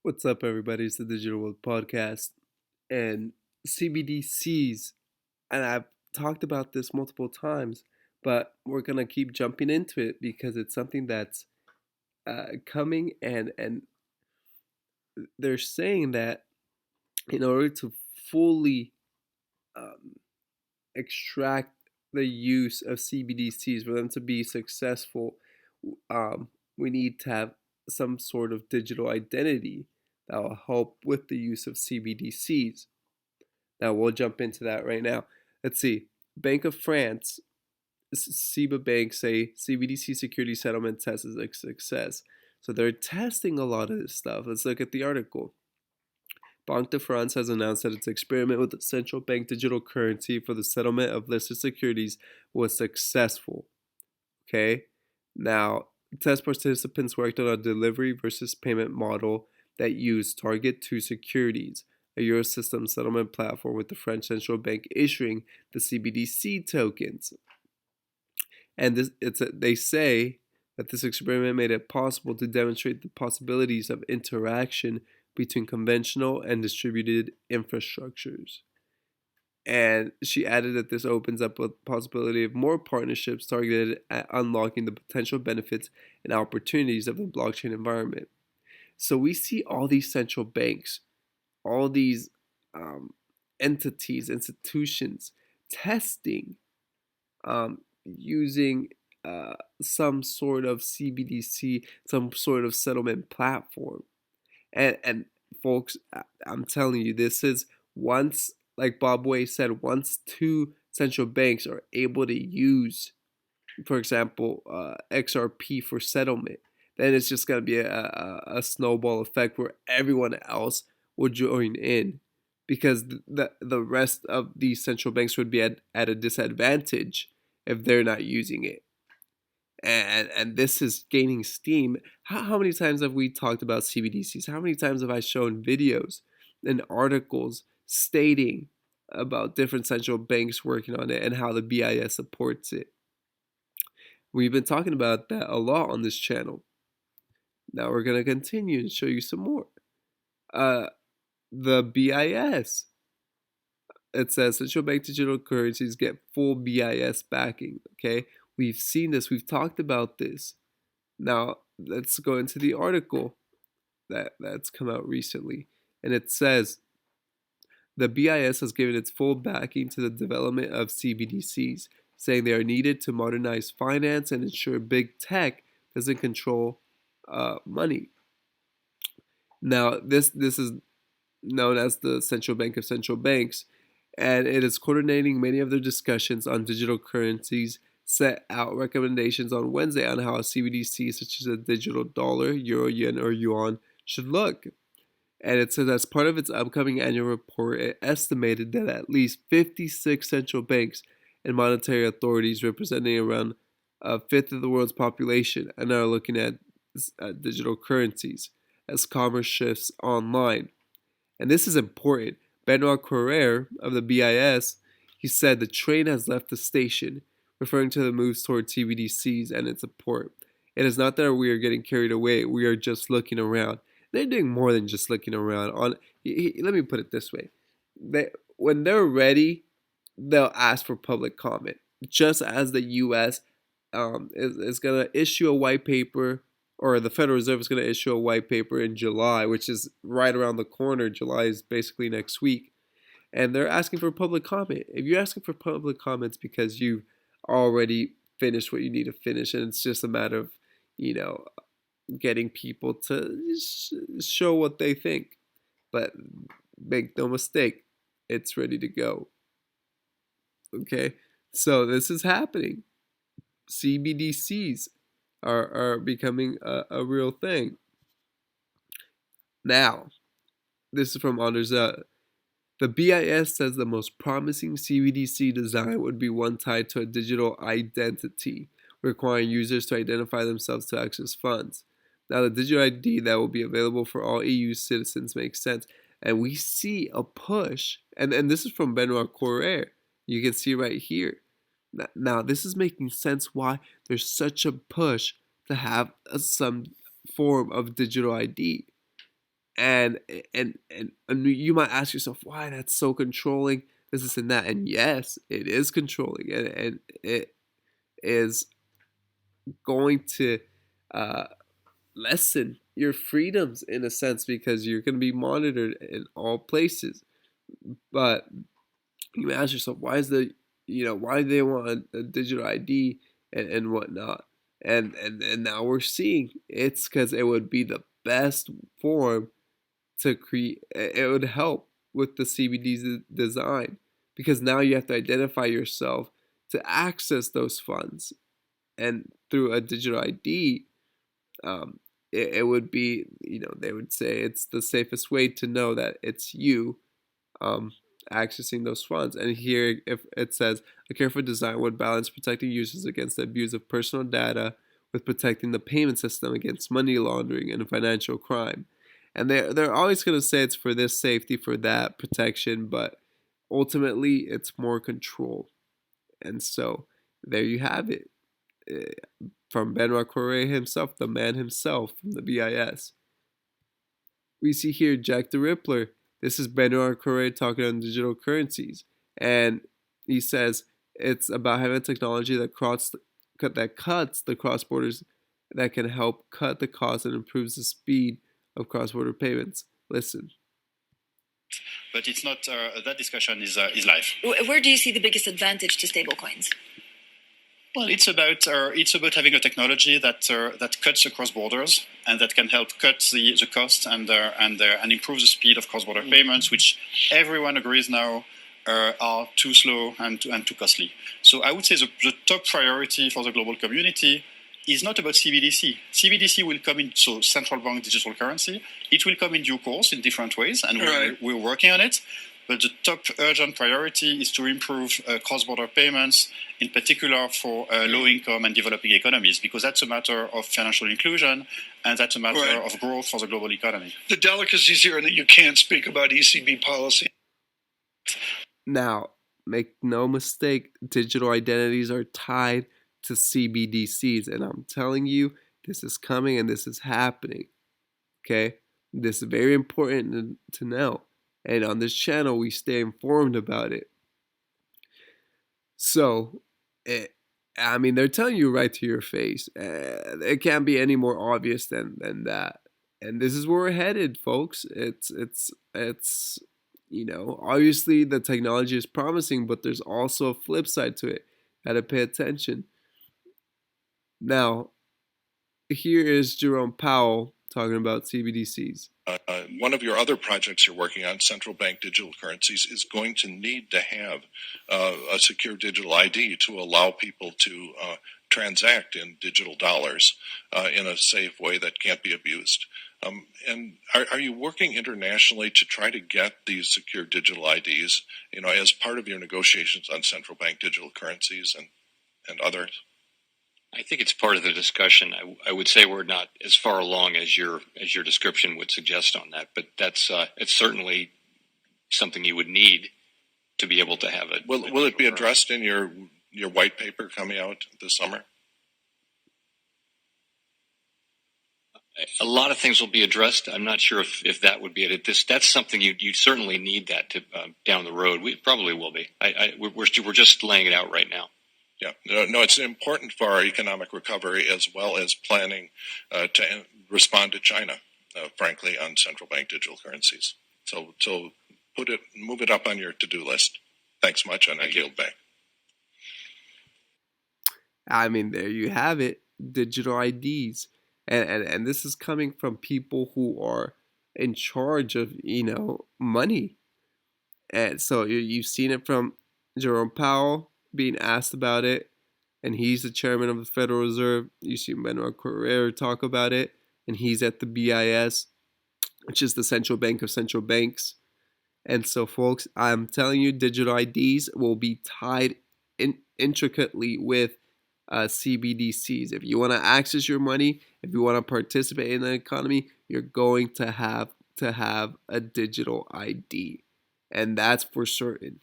What's up, everybody? It's the Digital World Podcast and CBDCs. And I've talked about this multiple times, but we're going to keep jumping into it because it's something that's coming, and they're saying that in order to fully um, extract the use of CBDCs, for them to be successful, we need to have some sort of digital identity that will help with the use of CBDCs. Now we'll jump into that right now. Let's see. Bank of France, SIBA Bank say CBDC security settlement test is a success. So they're testing a lot of this stuff. Let's look at the article. Banque de France has announced that its experiment with the central bank digital currency for the settlement of listed securities was successful. Okay? Now, test participants worked on a delivery versus payment model that used Target 2 Securities, a Eurosystem settlement platform with the French central bank issuing the CBDC tokens. And they say that this experiment made it possible to demonstrate the possibilities of interaction between conventional and distributed infrastructures. And she added that this opens up a possibility of more partnerships targeted at unlocking the potential benefits and opportunities of the blockchain environment. So we see all these central banks, all these entities, institutions testing, using some sort of CBDC, some sort of settlement platform. And folks, I'm telling you, this is once, like Bob Way said, once two central banks are able to use, for example, XRP for settlement, then it's just going to be a snowball effect where everyone else will join in, because the rest of these central banks would be at a disadvantage if they're not using it. And this is gaining steam. How many times have we talked about CBDCs? How many times have I shown videos and articles stating about different central banks working on it and how the BIS supports it? We've been talking about that a lot on this channel. Now we're going to continue and show you some more. The BIS. It says central bank digital currencies get full BIS backing. Okay, we've seen this. We've talked about this. Now let's go into the article that's come out recently, and it says the BIS has given its full backing to the development of CBDCs, saying they are needed to modernize finance and ensure big tech doesn't control money. Now this is known as the Central Bank of Central Banks, and it is coordinating many of their discussions on digital currencies, set out recommendations on Wednesday on how a CBDC such as a digital dollar, euro, yen, or yuan should look. And it says as part of its upcoming annual report, it estimated that at least 56 central banks and monetary authorities representing around a fifth of the world's population and are looking at digital currencies as commerce shifts online. And this is important. Benoit Coeure of the BIS, he said the train has left the station, referring to the moves toward CBDCs and its support. It is not that we are getting carried away, we are just looking around. They're doing more than just looking around. Let me put it this way. When they're ready, they'll ask for public comment. Just as the U.S. Is going to issue a white paper, or the Federal Reserve is going to issue a white paper in July, which is right around the corner. July is basically next week. And they're asking for public comment. If you're asking for public comments because you've already finished what you need to finish, and it's just a matter of, getting people to show what they think. But make no mistake, it's ready to go. Okay? So this is happening. CBDCs are becoming a real thing. Now, this is from Anders. The BIS says the most promising CBDC design would be one tied to a digital identity, requiring users to identify themselves to access funds. Now, the digital ID that will be available for all EU citizens makes sense. And we see a push, and this is from Benoit Coeure. You can see right here. Now, this is making sense why there's such a push to have some form of digital ID. and and you might ask yourself why that's so controlling, this and that, and yes, it is controlling, and it is going to uh, lessen your freedoms in a sense because you're going to be monitored in all places. But you ask yourself, why is the why do they want a digital ID and whatnot? And now we're seeing it's because it would be the best form to create. It would help with the CBD's design because now you have to identify yourself to access those funds, and through a digital ID, um, it would be, they would say it's the safest way to know that it's you um, accessing those funds. And here, if it says a careful design would balance protecting users against the abuse of personal data with protecting the payment system against money laundering and financial crime. And they're always going to say it's for this safety, for that protection, but ultimately it's more control. And so there you have it. From Benoit Coeure himself, the man himself from the BIS. We see here Jack the Rippler. This is Benoit Coeure talking on digital currencies. And he says it's about having a technology that cuts the cross borders, that can help cut the cost and improves the speed of cross border payments. Listen. But it's not, that discussion is live. Where do you see the biggest advantage to stablecoins? Well, it's about having a technology that cuts across borders and that can help cut the cost and improve the speed of cross-border payments, which everyone agrees now are too slow and too costly. So I would say the top priority for the global community is not about CBDC. CBDC will come in, so central bank digital currency. It will come in due course in different ways, and we're working on it. But the top urgent priority is to improve cross-border payments, in particular for low-income and developing economies, because that's a matter of financial inclusion and that's a matter of growth for the global economy. The delicacies here are that you can't speak about ECB policy. Now, make no mistake, digital identities are tied to CBDCs, and I'm telling you, this is coming and this is happening. Okay? This is very important to know. And on this channel, we stay informed about it. So, they're telling you right to your face. It can't be any more obvious than that. And this is where we're headed, folks. It's obviously the technology is promising, but there's also a flip side to it. Gotta pay attention. Now, here is Jerome Powell talking about CBDCs. One of your other projects you're working on, central bank digital currencies, is going to need to have a secure digital ID to allow people to transact in digital dollars in a safe way that can't be abused. And are you working internationally to try to get these secure digital IDs, as part of your negotiations on central bank digital currencies and others? I think it's part of the discussion. I would say we're not as far along as your description would suggest on that, but that's it's certainly something you would need to be able to have it. Will it be addressed in your white paper coming out this summer? A lot of things will be addressed. I'm not sure if that would be it. That's something you certainly need that to down the road. We probably will be. We're just laying it out right now. Yeah, no, it's important for our economic recovery as well as planning to respond to China, frankly, on central bank digital currencies. So move it up on your to-do list. Thanks much, and I yield back. There you have it, digital IDs. And this is coming from people who are in charge of, money. And so you've seen it from Jerome Powell being asked about it, and he's the chairman of the Federal Reserve. You see Benoit Coeure talk about it, and he's at the BIS, which is the central bank of central banks. And so, folks, I'm telling you, digital IDs will be tied intricately with CBDCs. If you want to access your money, if you want to participate in the economy, you're going to have a digital ID, and that's for certain.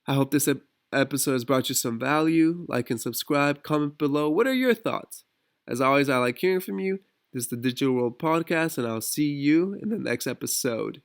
I hope this episode has brought you some value. Like and subscribe, comment below. What are your thoughts? As always, I like hearing from you. This is the Digital World Podcast, and I'll see you in the next episode.